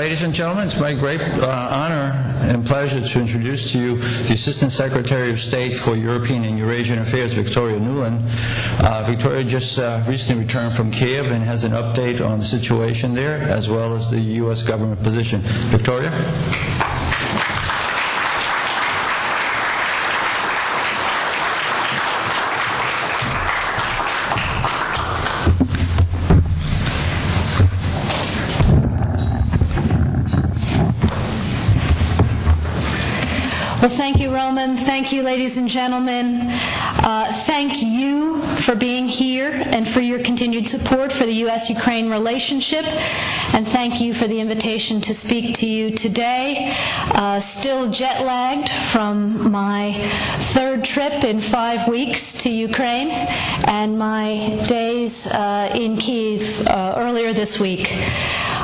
Ladies and gentlemen, it's my great honor and pleasure to introduce to you the Assistant Secretary of State for European and Eurasian Affairs, Victoria Нуланд. Victoria just recently returned from Kiev and has an update on the situation there, as well as the U.S. government position. Victoria? Well, thank you, Roman. Thank you, ladies and gentlemen. Thank you for being here and for your continued support for the U.S.-Ukraine relationship. And thank you for the invitation to speak to you today. Still jet-lagged from my third trip in 5 weeks to Ukraine and my days in Kyiv earlier this week.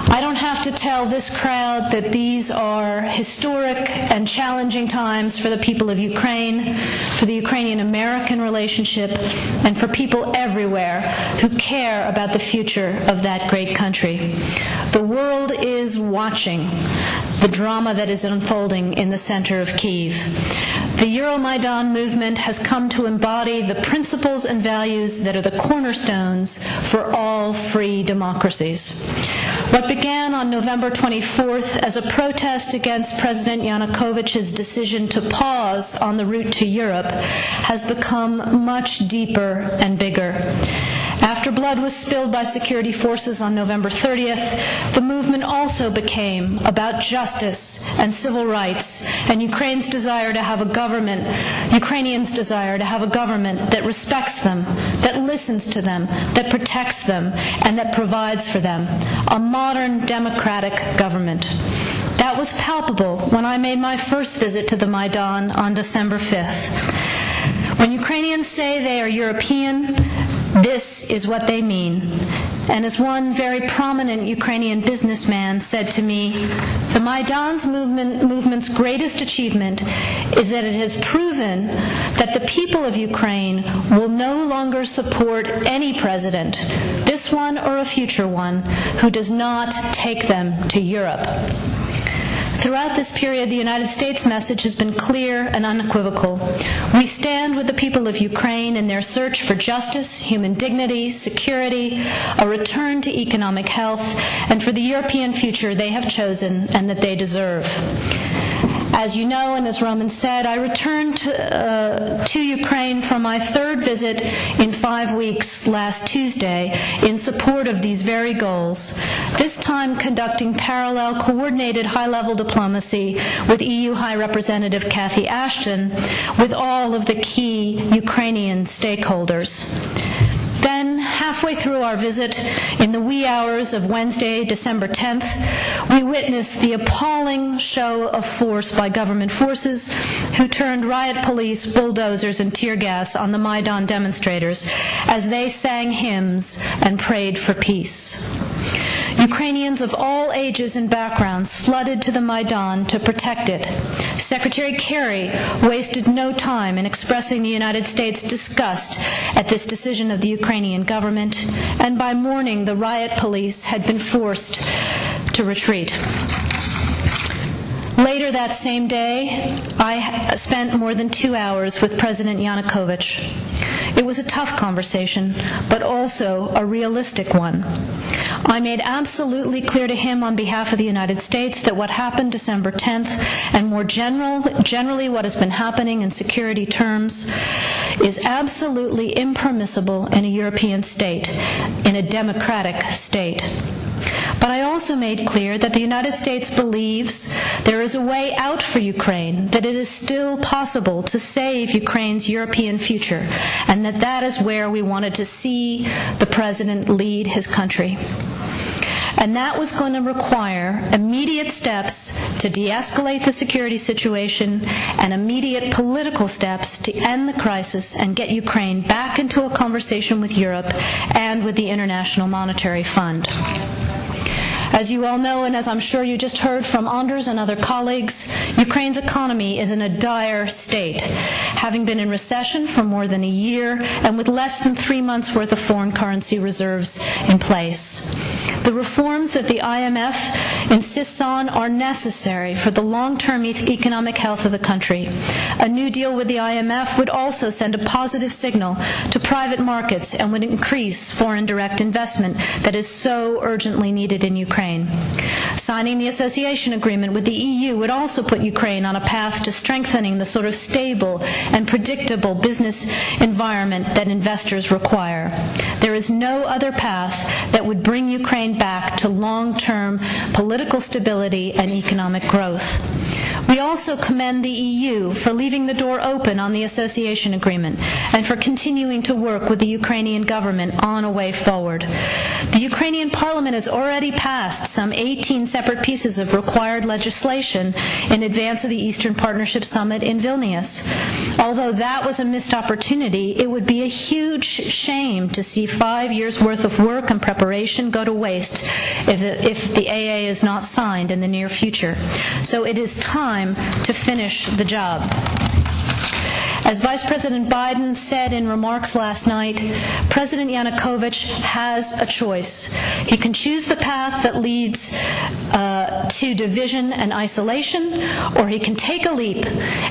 I don't have to tell this crowd that these are historic and challenging times for the people of Ukraine, for the Ukrainian-American relationship, and for people everywhere who care about the future of that great country. The world is watching the drama that is unfolding in the center of Kyiv. The Euromaidan movement has come to embody the principles and values that are the cornerstones for all free democracies. What began on November 24th as a protest against President Yanukovych's decision to pause on the route to Europe has become much deeper and bigger. After blood was spilled by security forces on November 30th, the movement also became about justice and civil rights and Ukrainians' desire to have a government that respects them, that listens to them, that protects them, and that provides for them. A modern democratic government. That was palpable when I made my first visit to the Maidan on December 5th. When Ukrainians say they are European, this is what they mean. And as one very prominent Ukrainian businessman said to me, the Maidan's movement's greatest achievement is that it has proven that the people of Ukraine will no longer support any president, this one or a future one, who does not take them to Europe. Throughout this period, the United States message has been clear and unequivocal. We stand with the people of Ukraine in their search for justice, human dignity, security, a return to economic health, and for the European future they have chosen and that they deserve. As you know, and as Roman said, I returned to Ukraine from my third visit in 5 weeks last Tuesday in support of these very goals, this time conducting parallel coordinated high-level diplomacy with EU High Representative Cathy Ashton with all of the key Ukrainian stakeholders. Then, halfway through our visit, in the wee hours of Wednesday, December 10th, we witnessed the appalling show of force by government forces who turned riot police, bulldozers, and tear gas on the Maidan demonstrators as they sang hymns and prayed for peace. Ukrainians of all ages and backgrounds flooded to the Maidan to protect it. Secretary Kerry wasted no time in expressing the United States' disgust at this decision of the Ukrainian government, and by morning the riot police had been forced to retreat. Later that same day, I spent more than 2 hours with President Yanukovych. It was a tough conversation, but also a realistic one. I made absolutely clear to him on behalf of the United States that what happened December 10th, and more generally what has been happening in security terms, is absolutely impermissible in a European state, in a democratic state. But I also made clear that the United States believes there is a way out for Ukraine, that it is still possible to save Ukraine's European future, and that is where we wanted to see the President lead his country. And that was going to require immediate steps to de-escalate the security situation and immediate political steps to end the crisis and get Ukraine back into a conversation with Europe and with the International Monetary Fund. As you all know, and as I'm sure you just heard from Anders and other colleagues, Ukraine's economy is in a dire state, having been in recession for more than a year and with less than 3 months' worth of foreign currency reserves in place. The reforms that the IMF insists on are necessary for the long-term economic health of the country. A new deal with the IMF would also send a positive signal to private markets and would increase foreign direct investment that is so urgently needed in Ukraine. Signing the association agreement with the EU would also put Ukraine on a path to strengthening the sort of stable and predictable business environment that investors require. There is no other path that would bring Ukraine back to long-term political stability and economic growth. We also commend the EU for leaving the door open on the association agreement and for continuing to work with the Ukrainian government on a way forward. The Ukrainian parliament has already passed some 18 separate pieces of required legislation in advance of the Eastern Partnership Summit in Vilnius. Although that was a missed opportunity, it would be a huge shame to see 5 years' worth of work and preparation go to waste if the AA is not signed in the near future. So it is time to finish the job. As Vice President Biden said in remarks last night, President Yanukovych has a choice. He can choose the path that leads to division and isolation, or he can take a leap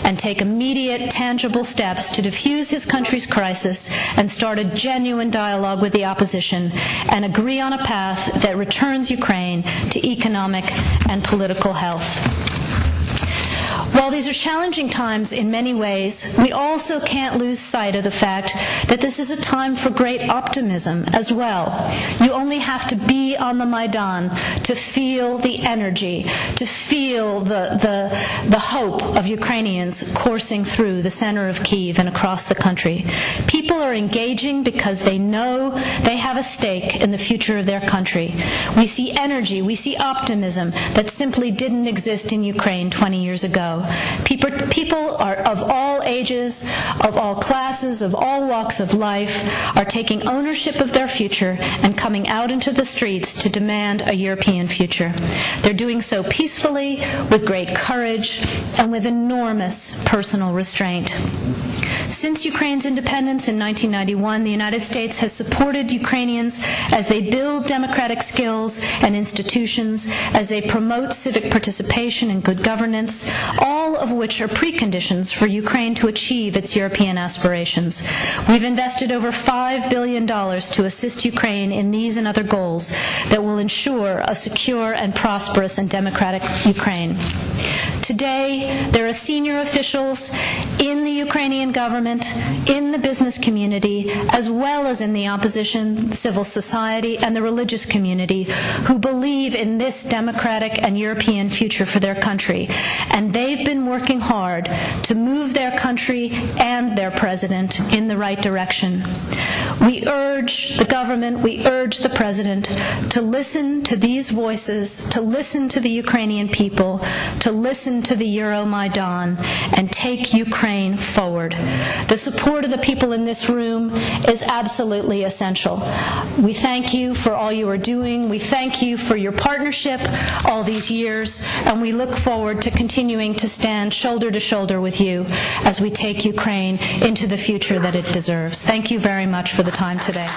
and take immediate, tangible steps to defuse his country's crisis and start a genuine dialogue with the opposition and agree on a path that returns Ukraine to economic and political health. While these are challenging times in many ways, we also can't lose sight of the fact that this is a time for great optimism as well. You only have to be on the Maidan to feel the energy, to feel the hope of Ukrainians coursing through the center of Kyiv and across the country. People are engaging because they know they have a stake in the future of their country. We see energy, we see optimism that simply didn't exist in Ukraine 20 years ago. People are of all ages, of all classes, of all walks of life, are taking ownership of their future and coming out into the streets to demand a European future. They're doing so peacefully, with great courage, and with enormous personal restraint. Since Ukraine's independence in 1991, the United States has supported Ukrainians as they build democratic skills and institutions, as they promote civic participation and good governance, all of which are preconditions for Ukraine to achieve its European aspirations. We've invested over $5 billion to assist Ukraine in these and other goals that will ensure a secure and prosperous and democratic Ukraine. Today, there are senior officials in the Ukrainian government, in the business community, as well as in the opposition, civil society, and the religious community who believe in this democratic and European future for their country. And they've been working hard to move their country and their president in the right direction. We urge the government, we urge the president to listen to these voices, to listen to the Ukrainian people, to listen to the Euromaidan, and take Ukraine forward. The support of the people in this room is absolutely essential. We thank you for all you are doing. We thank you for your partnership all these years, and we look forward to continuing to stand shoulder to shoulder with you as we take Ukraine into the future that it deserves. Thank you very much for the time today.